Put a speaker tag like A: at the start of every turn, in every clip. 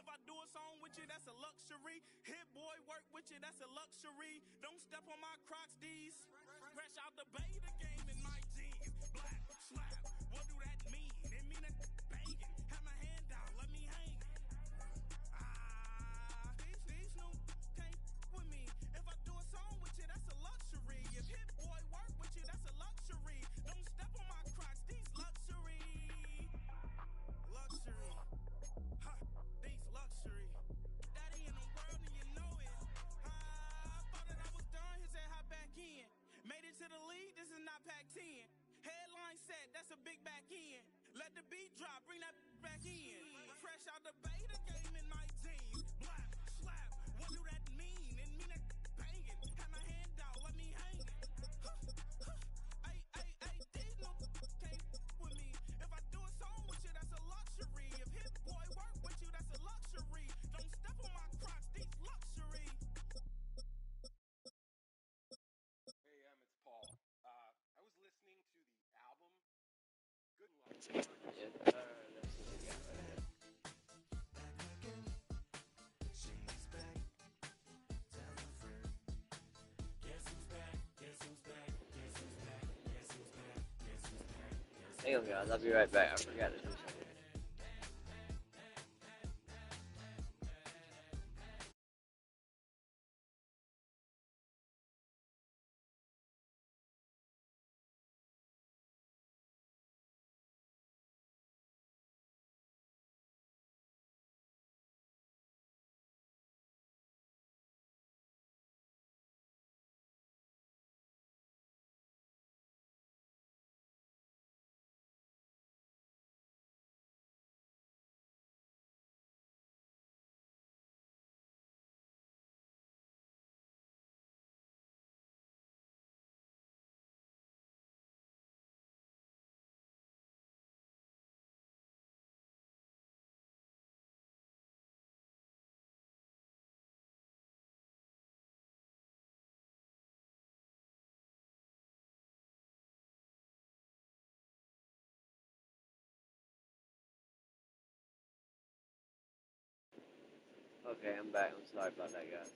A: If I do a song with you, that's a luxury. Hit boy work with you, that's a luxury. Don't step on my Crocs, D's. Fresh out the bay, the game in my jeans. Black, slap, what do that mean? It mean a banging. Have my hand out, let me hang. These new can't with me. If I do a song with you, that's a luxury. If hit boy work with you, that's a luxury. Don't step on my Crocs, these luxury. Luxury. Ha, these luxury. Daddy in the world and you know it. Thought that I was done, he said hop back in. Made it to the league, this is not Pac-10. Headline set, that's a big back end. Let the beat drop, bring that back in. Fresh out the bay, the game in my jeans. Black, slap, what do that mean? It mean that banging. Have my hand out, let me hang it. These no can't with me. If I do a song with you, that's a luxury. If hit boy work with you, that's a luxury. Don't step on my Crocs, these luxury.
B: Hey, it's Paul. I was listening to the album Good Luck.
C: Yeah, that's what we got right here. Hang on, guys. I'll be right back. I forgot to do something. Okay, I'm back. I'm sorry about that, guys.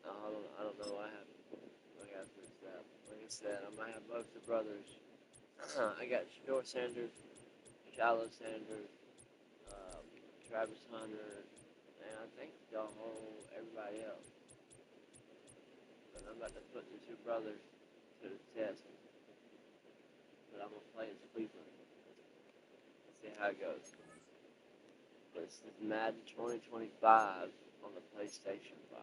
C: I don't know what happened. I got fixed that. Like I said, I might have both the brothers. I got Shador Sanders, Shiloh Sanders, Travis Hunter, and I think everybody else. But I'm about to put the two brothers to the test. But I'm gonna play as Cleveland. See how it goes. This is Madden 2025 on the PlayStation 5.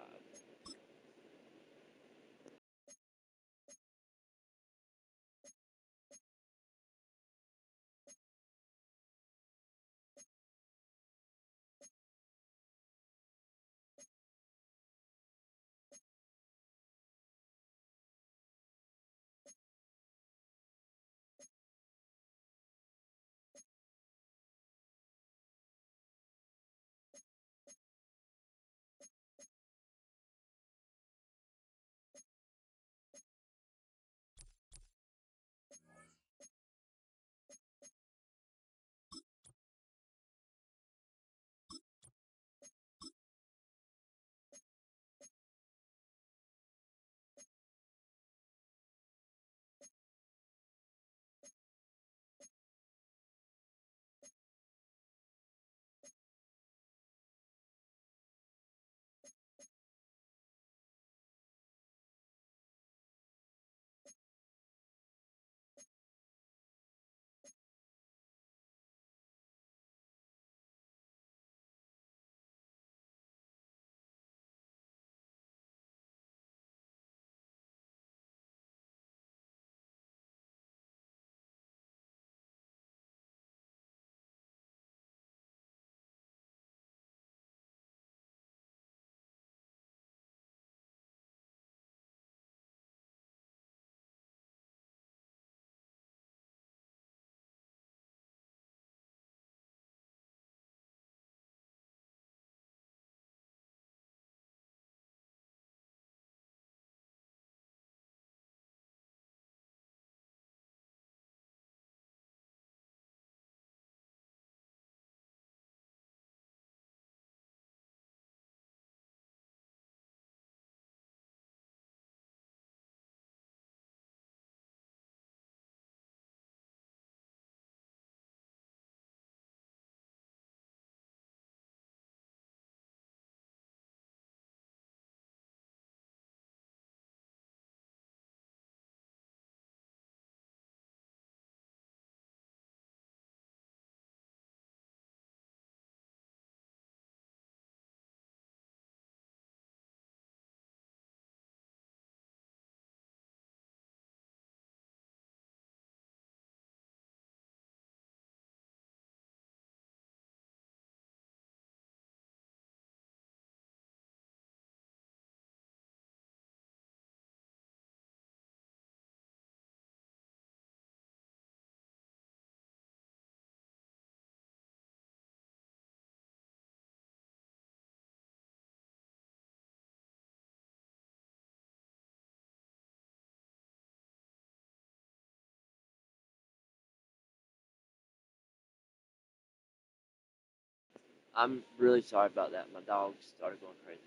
C: I'm really sorry about that. My dog started going crazy.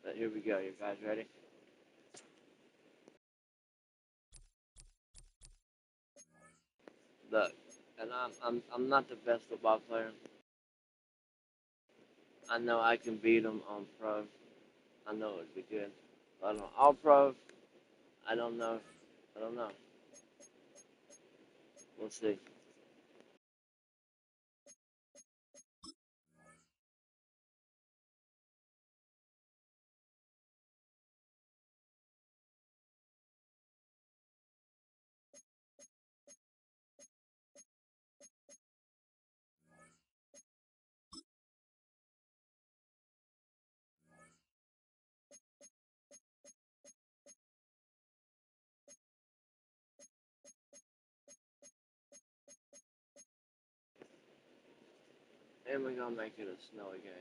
C: But here we go. You guys ready? Look, and I'm not the best football player. I know I can beat them on pro. I know it would be good. But on all pro, I don't know. I don't know. We'll see. And we're gonna make it a snowy game.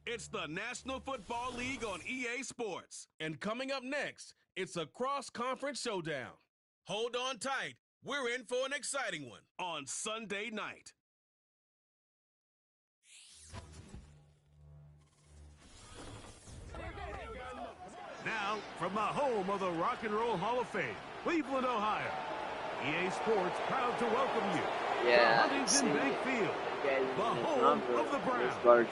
A: It's the National Football League on EA Sports. And coming up next, it's a cross-conference showdown. Hold on tight. We're in for an exciting one on Sunday night.
D: Now, from the home of the Rock and Roll Hall of Fame, Cleveland, Ohio, EA Sports proud to welcome you to Huntington Bank Field, the home of the Browns.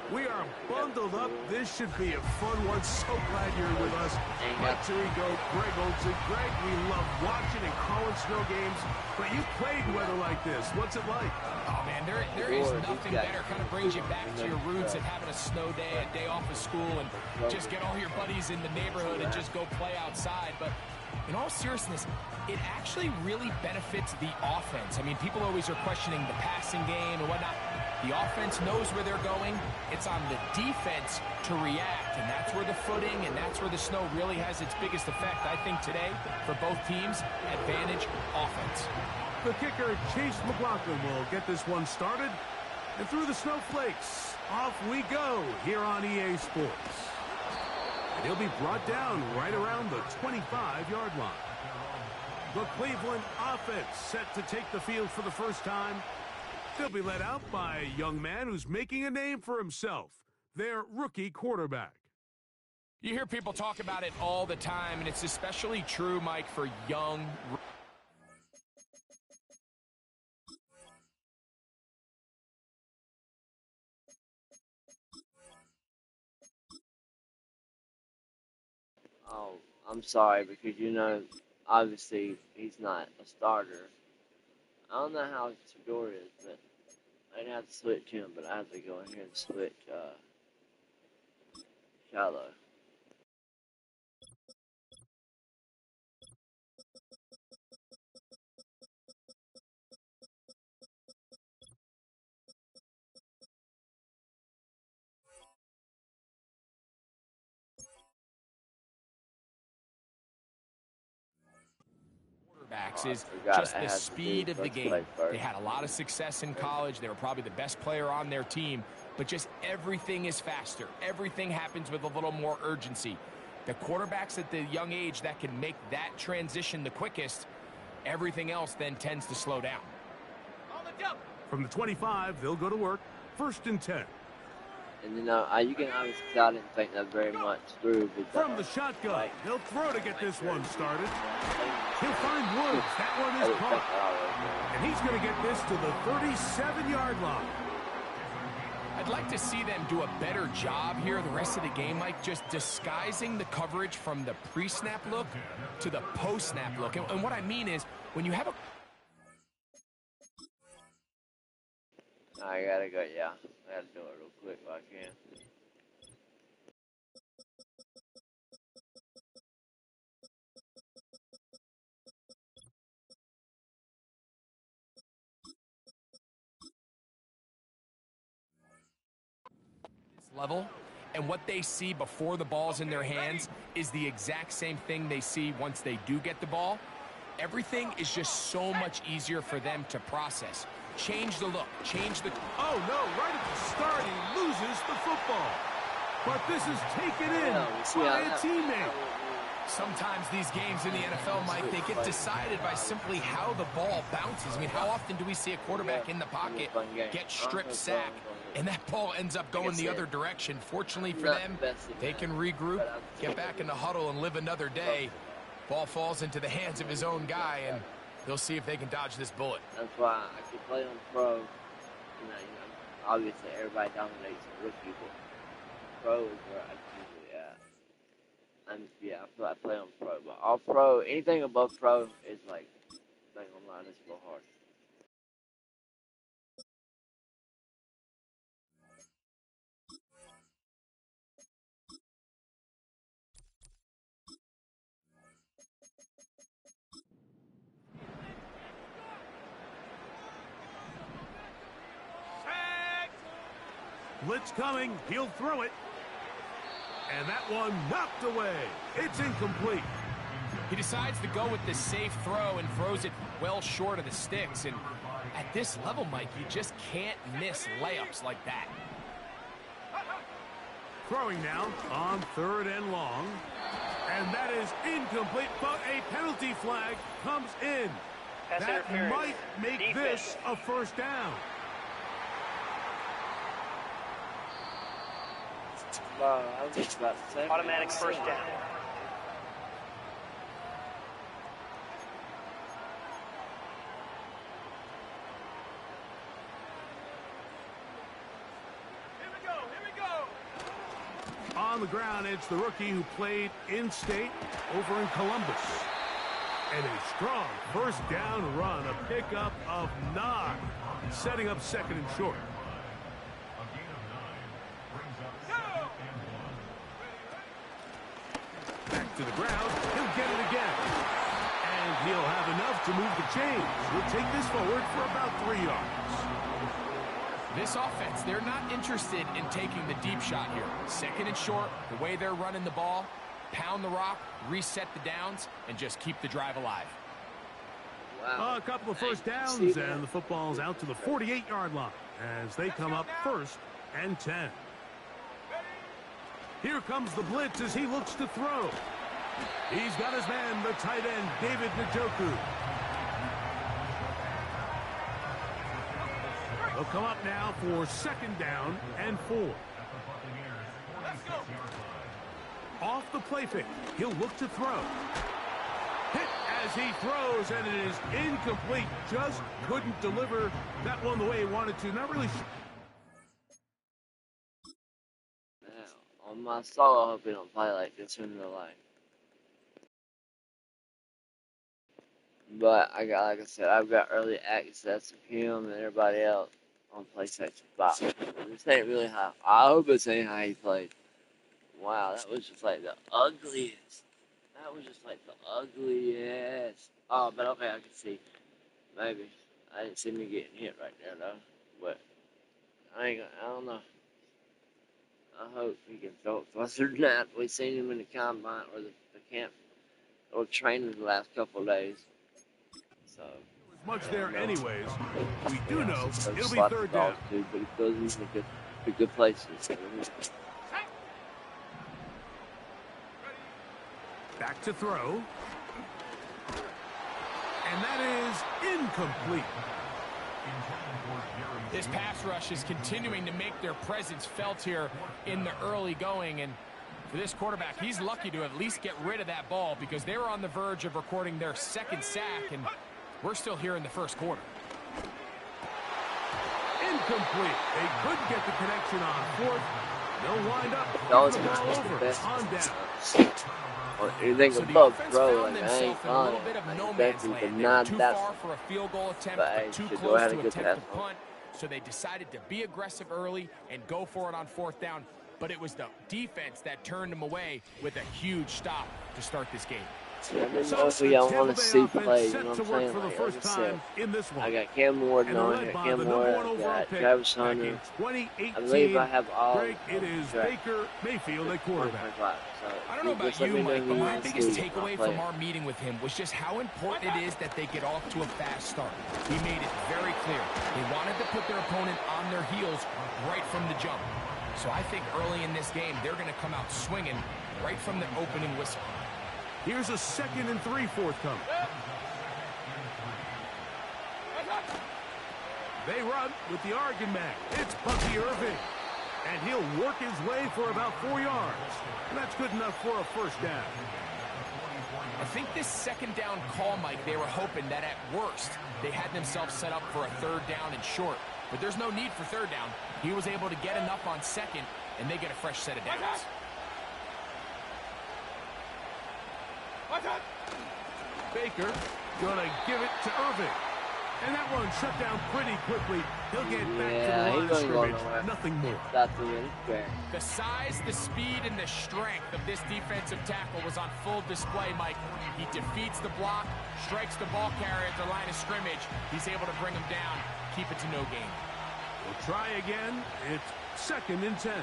D: We are bundled up. This should be a fun one. So glad you're with us. Mike Tirico, Greg Olson. Greg, we love watching and calling snow games, but you played in weather like this. What's it like?
E: Oh, man, there is nothing better. Kind of brings you back to your roots and having a snow day, a day off of school, and just get all your buddies in the neighborhood and just go play outside. But in all seriousness, it actually really benefits the offense. I mean, people always are questioning the passing game and whatnot. The offense knows where they're going. It's on the defense to react, and that's where the footing and that's where the snow really has its biggest effect, I think, today for both teams. Advantage offense.
D: The kicker, Chase McLaughlin, will get this one started. And through the snowflakes, off we go here on EA Sports. And he'll be brought down right around the 25-yard line. The Cleveland offense set to take the field for the first time. They'll be led out by a young man who's making a name for himself, their rookie quarterback.
E: You hear people talk about it all the time, and it's especially true, Mike, for young.
C: Oh, I'm sorry because obviously he's not a starter. I don't know how Shador is, but I'd have to switch him, but I have to go in here and switch Shiloh.
E: Is just the speed of the game. They had a lot of success in college. They were probably the best player on their team, but just everything is faster. Everything happens with a little more urgency. The quarterbacks at the young age that can make that transition the quickest, everything else then tends to slow down.
D: From the 25, they'll go to work. 1st and 10.
C: And you can obviously I didn't think that very much through.
D: From the shotgun, he'll throw to get this one started. He'll find Woods. That one is caught. And he's going to get this to the 37-yard line.
E: I'd like to see them do a better job here the rest of the game, Mike, just disguising the coverage from the pre-snap look to the post-snap look. And what I mean is, when you have a...
C: I gotta go, yeah. I gotta do it real quick if I can.
E: Level, and what they see before the ball's in their hands is the exact same thing they see once they do get the ball. Everything is just so much easier for them to process. change the look, change the...
D: Oh, no, right at the start, he loses the football. But this is taken in by a teammate.
E: Sometimes these games in the NFL, Mike, they get decided by simply how the ball bounces. I mean, how often do we see a quarterback in the pocket get strip sack, and that ball ends up going the other direction? Fortunately for them, they can regroup, get back in the huddle, and live another day. Ball falls into the hands of his own guy, and they'll see if they can dodge this bullet.
C: That's why I can play on pro. You know, obviously everybody dominates the rookie, but pro is where I usually at. I play on pro, but all pro, anything above pro is like, I ain't gonna lie, it's a little hard.
D: Blitz coming, he'll throw it. And that one knocked away. It's incomplete.
E: He decides to go with the safe throw and throws it well short of the sticks. And at this level, Mike, you just can't miss layups like that.
D: Throwing now on 3rd and long. And that is incomplete, but a penalty flag comes in. That might make this a first down.
C: I was just about to say.
F: Automatic first down.
D: On the ground, it's the rookie who played in-state over in Columbus. And a strong first down run, a pickup of 9, setting up 2nd and short. Back to the ground, he'll get it again. And he'll have enough to move the chains. He'll take this forward for about 3 yards.
E: This offense, they're not interested in taking the deep shot here. 2nd and short, the way they're running the ball, pound the rock, reset the downs, and just keep the drive alive.
C: Wow.
D: A couple of first downs, and the football's out to the 48-yard line as they come up 1st and 10. Here comes the blitz as he looks to throw. He's got his man, the tight end, David Njoku. They'll come up now for 2nd down and 4. Off the play fake, he'll look to throw. Hit as he throws, and it is incomplete. Just couldn't deliver that one the way he wanted to. Not really sure.
C: On my solo, I hope we don't play like this in real life. But like I said, I've got early access to him and everybody else on PlayStation 5. This ain't really how. I hope this ain't how he played. Wow, that was just like the ugliest. That was just like the ugliest. Oh, but okay, I can see. Maybe I didn't see me getting hit right there though. But I don't know. I hope he can throw it faster than that. We've seen him in the combine or the camp or training the last couple of days. So
D: much there anyways. We do know it'll be 3rd down.
C: Too, but he goes in good places.
D: Back to throw. And that is incomplete.
E: This pass rush is continuing to make their presence felt here in the early going. And for this quarterback, he's lucky to at least get rid of that ball because they were on the verge of recording their 2nd sack, and we're still here in the 1st quarter.
D: Incomplete. They couldn't get the connection on 4th. They'll wind up the ball over on down.
C: Anything
E: so
C: above
E: the
C: throw,
E: found
C: like,
E: themselves in a little bit of no man's land. They were too far for a field goal attempt, but too close to attempt a punt. So they decided to be aggressive early and go for it on 4th down. But it was the defense that turned them away with a huge stop to start this game.
C: Let me know who y'all want to see play. You know what I'm saying? Like I said, I got Cam Ward on here. Cam Ward, I got Travis Hunter. I believe I have all.
D: Greg, it is Baker Mayfield at quarterback.
E: I don't know about you, Mike, but my biggest takeaway from our meeting with him was just how important it is that they get off to a fast start. He made it very clear. They wanted to put their opponent on their heels right from the jump. So I think early in this game, they're going to come out swinging right from the opening whistle.
D: Here's a 2nd and 3 forthcoming. They run with the Oregon man. It's Bucky Irving. And he'll work his way for about 4 yards. And that's good enough for a first down.
E: I think this 2nd down call, Mike, they were hoping that at worst, they had themselves set up for a 3rd down and short. But there's no need for 3rd down. He was able to get enough on 2nd, and they get a fresh set of downs.
D: Baker gonna give it to Irving. And that one shut down pretty quickly. He'll get back to the line of scrimmage. Nothing more.
E: The size, the speed, and the strength of this defensive tackle was on full display, Mike. He defeats the block, strikes the ball carrier at the line of scrimmage. He's able to bring him down, keep it to no gain.
D: We'll try again. It's 2nd and 10.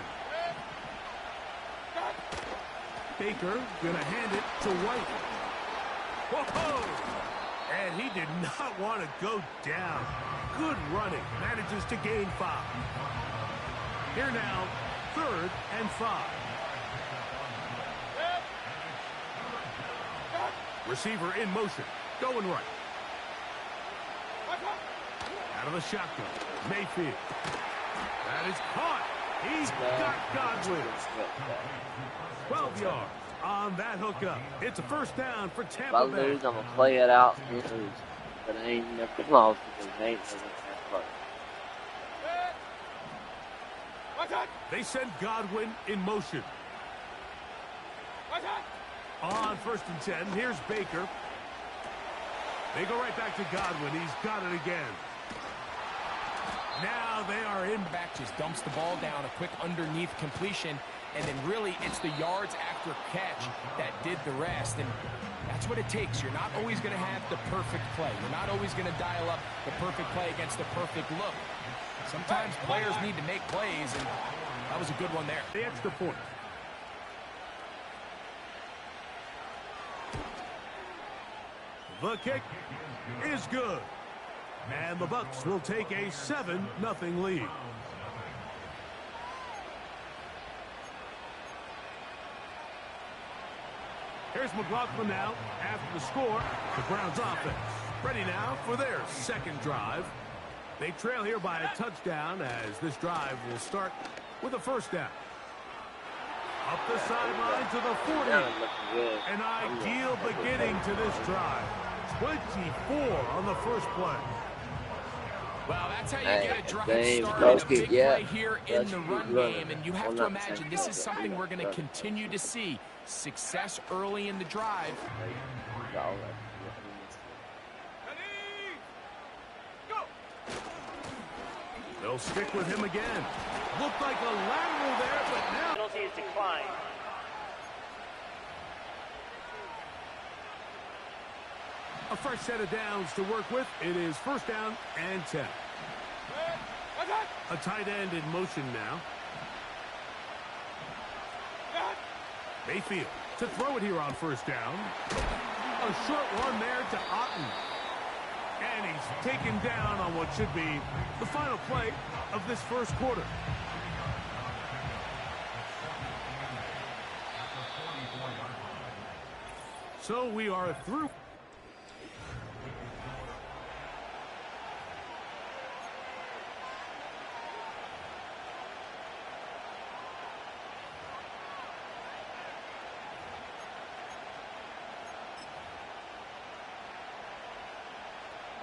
D: Baker gonna hand it to White. Whoa! And he did not want to go down. Good running. Manages to gain 5. Here now, 3rd and 5. Receiver in motion. Going right. Out of the shotgun. Mayfield. That is caught. He's got Godwin. 12 yards on that hookup. It's a first down for Tampa Bay.
C: If I lose, I'm going to play it out and lose. But I ain't never lost because they ain't never that close.
D: They send Godwin in motion. On 1st and 10, here's Baker. They go right back to Godwin. He's got it again. Now they are in.
E: Back just dumps the ball down, a quick underneath completion, and then really it's the yards after catch that did the rest. And that's what it takes. You're not always going to have the perfect play. You're not always going to dial up the perfect play against the perfect look. Sometimes players need to make plays, and that was a good one there.
D: The extra point. The kick is good. And the Bucs will take a 7-0 lead. Here's McLaughlin now after the score. The Browns offense ready now for their 2nd drive. They trail here by a touchdown as this drive will start with a first down. Up the sideline to the 40. An ideal beginning to this drive. 24 on the first play.
E: Well, that's how you get a drive started, a big play here in the run game, and you have to imagine this is something we're going to continue to see. Success early in the drive.
D: They'll stick with him again. Looked like a lateral there, but now
F: penalty is declined.
D: a fresh set of downs to work with. It is 1st down and 10. A tight end in motion now. Mayfield to throw it here on 1st down. A short one there to Otten. And he's taken down on what should be the final play of this first quarter. So we are through.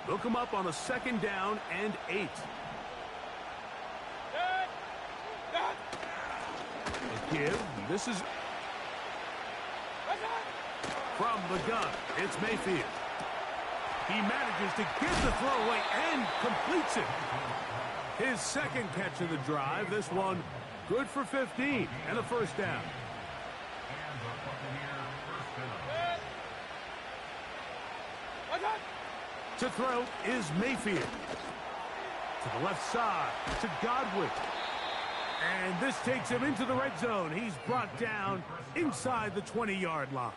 D: They'll come up on a 2nd down and 8. A give. This is from the gun. It's Mayfield. He manages to get the throw away and completes it. His 2nd catch of the drive. This one good for 15 and a 1st down. To throw is Mayfield. To the left side, to Godwin. And this takes him into the red zone. He's brought down inside the 20-yard line.